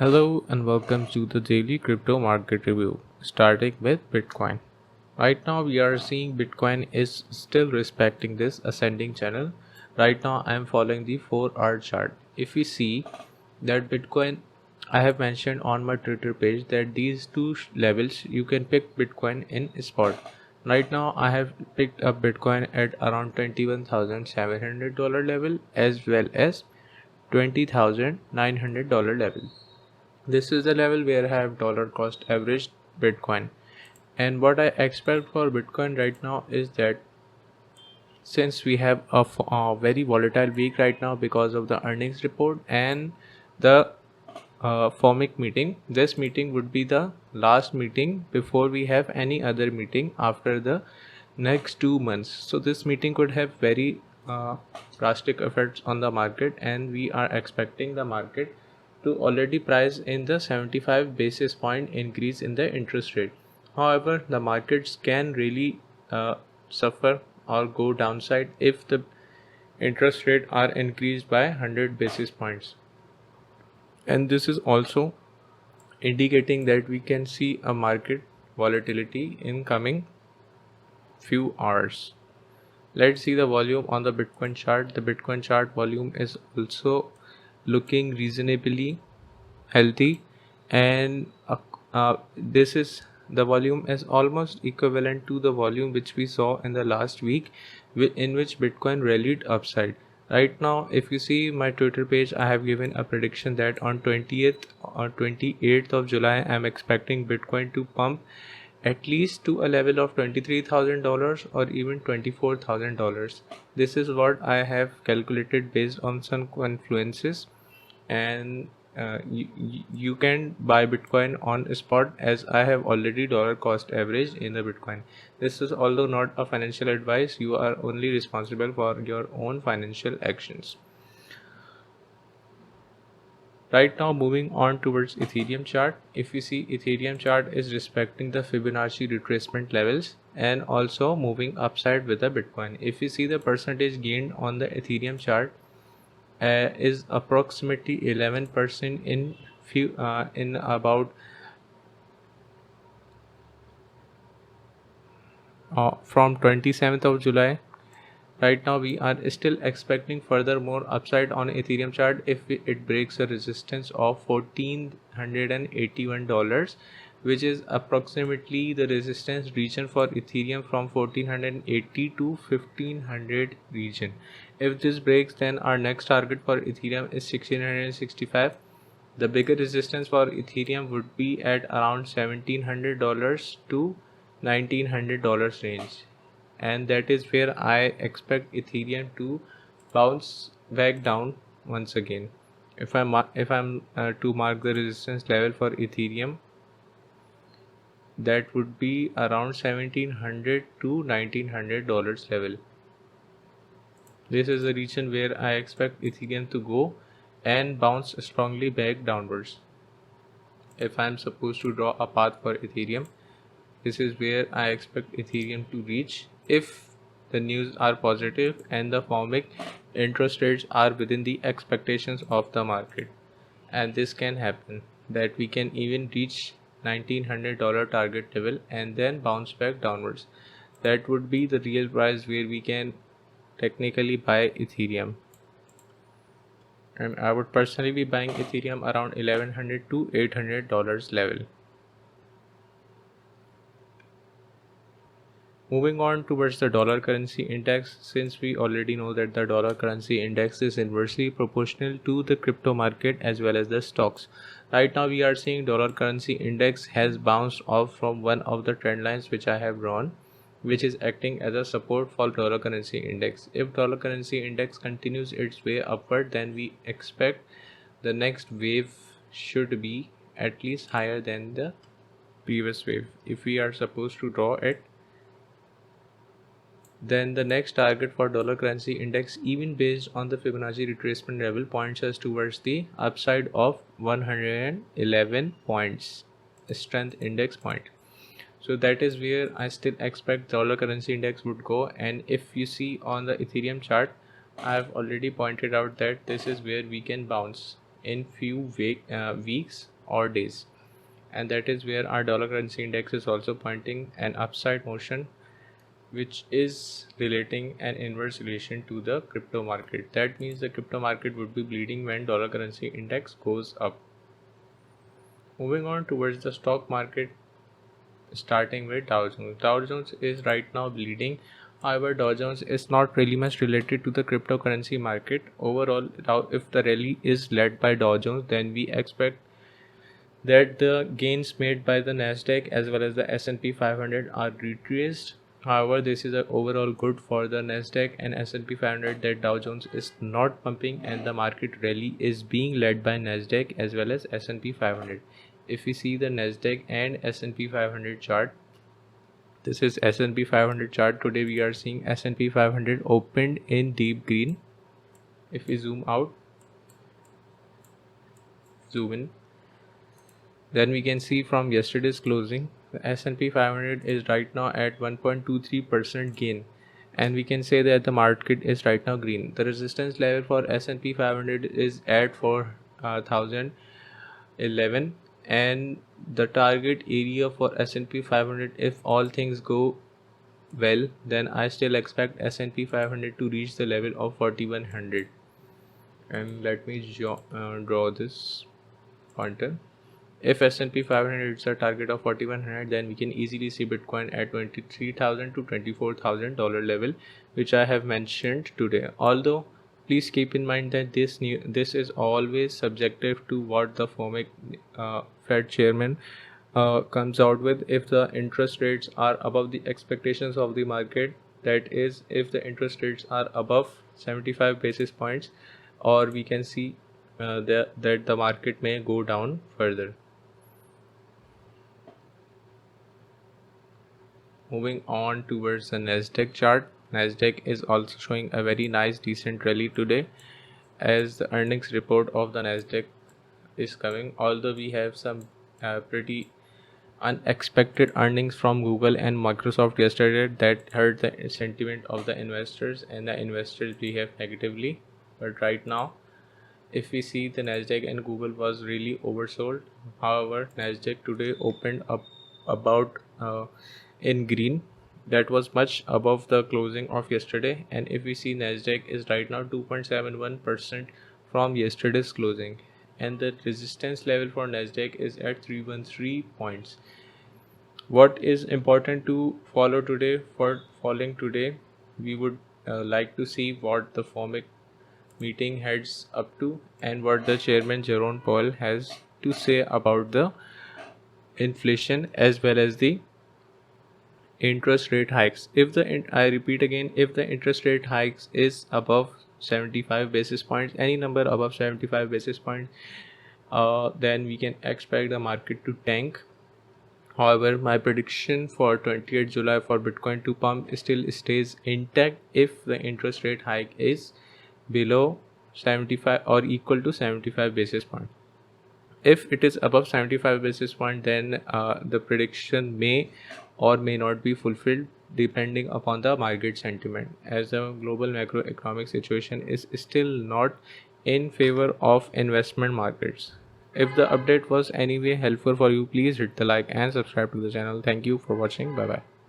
Hello and welcome to the daily crypto market review, starting with Bitcoin. Right now, we are seeing Bitcoin is still respecting this ascending channel. Right now, I am following the 4-hour chart. If we see that Bitcoin, I have mentioned on my Twitter page that these two levels you can pick Bitcoin in spot. Right now, I have picked up Bitcoin at around $21,700 level as well as $20,900 level. This is the level where I have dollar cost averaged Bitcoin. And what I expect for Bitcoin right now is that since we have a very volatile week right now because of the earnings report and the FOMIC meeting, this meeting would be the last meeting before we have any other meeting after the next 2 months. So this meeting could have very drastic effects on the market, and we are expecting the market to already price in the 75 basis point increase in the interest rate. However, the markets can really suffer or go downside if the interest rate are increased by 100 basis points. And this is also indicating that we can see a market volatility in coming few hours. Let's see the volume on the Bitcoin chart. The Bitcoin chart volume is also looking reasonably healthy, and this is the volume is almost equivalent to the volume which we saw in the last week in which Bitcoin rallied upside. Right now, if you see my Twitter page, I have given a prediction that on 20th or 28th of July I am expecting Bitcoin to pump at least to a level of $23,000 or even $24,000. This is what I have calculated based on some confluences, and you can buy Bitcoin on spot as I have already dollar cost average in the Bitcoin. This is although not a financial advice, you are only responsible for your own financial actions. Right now, moving on towards Ethereum chart. If you see, Ethereum chart is respecting the Fibonacci retracement levels and also moving upside with the Bitcoin. If you see the percentage gained on the Ethereum chart is approximately 11% in about from 27th of July. Right now, we are still expecting further more upside on Ethereum chart if it breaks a resistance of $1,481, which is approximately the resistance region for Ethereum from 1480 to 1500 region. If this breaks, then our next target for Ethereum is 1665. The bigger resistance for Ethereum would be at around $1,700 to $1,900 range, and that is where I expect Ethereum to bounce back down once again. If I'm to mark the resistance level for Ethereum, that would be around $1,700 to $1,900 level. This is the region where I expect Ethereum to go and bounce strongly back downwards. If I'm supposed to draw a path for Ethereum, this is where I expect Ethereum to reach if the news are positive and the FOMIC interest rates are within the expectations of the market. And this can happen that we can even reach $1,900 target level and then bounce back downwards. That would be the real price where we can technically buy Ethereum. And I would personally be buying Ethereum around $1,100 to $800 level. Moving on towards the dollar currency index, since we already know that the dollar currency index is inversely proportional to the crypto market as well as the stocks. Right now we are seeing dollar currency index has bounced off from one of the trend lines which I have drawn, which is acting as a support for dollar currency index. If dollar currency index continues its way upward, then we expect the next wave should be at least higher than the previous wave. If we are supposed to draw it, then the next target for dollar currency index, even based on the Fibonacci retracement level, points us towards the upside of 111 points strength index point. So that is where I still expect dollar currency index would go. And if you see on the Ethereum chart, I have already pointed out that this is where we can bounce in few weeks odd days, and that is where our dollar currency index is also pointing an upside motion, which is relating an inverse relation to the crypto market. That means the crypto market would be bleeding when dollar currency index goes up. Moving on towards the stock market, starting with Dow Jones. Dow Jones is right now bleeding. However, Dow Jones is not really much related to the cryptocurrency market. Overall, if the rally is led by Dow Jones, then we expect that the gains made by the Nasdaq as well as the S&P 500 are retraced. However, this is overall good for the Nasdaq and S&P 500 that Dow Jones is not pumping, and the market rally is being led by Nasdaq as well as S&P 500. If we see the Nasdaq and S&P 500 chart, this is S&P 500 chart. Today we are seeing S&P 500 opened in deep green. If we zoom out, zoom in, then we can see from yesterday's closing, the S&P 500 is right now at 1.23% gain, and we can say that the market is right now green. The resistance level for S&P 500 is at 4,011, and the target area for S&P 500, if all things go well, then I still expect S&P 500 to reach the level of 4100. And let me draw this pointer. If S&P 500 hits a target of 4100, then we can easily see Bitcoin at $23,000 to $24,000 level, which I have mentioned today. Although please keep in mind that this is always subjective to what the FOMC Fed chairman comes out with. If the interest rates are above the expectations of the market, that is, if the interest rates are above 75 basis points, or we can see that the market may go down further. Moving on towards the Nasdaq chart, Nasdaq is also showing a very nice decent rally today, as the earnings report of the Nasdaq is coming. Although we have some pretty unexpected earnings from Google and Microsoft yesterday that hurt the sentiment of the investors, and the investors behave negatively. But right now, if we see, the Nasdaq and Google was really oversold. However, Nasdaq today opened up about in green. That was much above the closing of yesterday, and if we see, Nasdaq is right now 2.71% from yesterday's closing, and the resistance level for Nasdaq is at 313 points. What is important to follow today? For following today, we would like to see what the FOMC meeting heads up to and what the chairman Jerome Powell has to say about the inflation as well as the interest rate hikes. I repeat again, if the interest rate hikes is above 75 basis points, any number above 75 basis points, then we can expect the market to tank. However, my prediction for 28th July for Bitcoin to pump still stays intact if the interest rate hike is below 75 or equal to 75 basis points. If it is above 75 basis point, then the prediction may or may not be fulfilled depending upon the market sentiment, as the global macroeconomic situation is still not in favor of investment markets. If the update was anyway helpful for you, please hit the like and subscribe to the channel. Thank you for watching. Bye bye.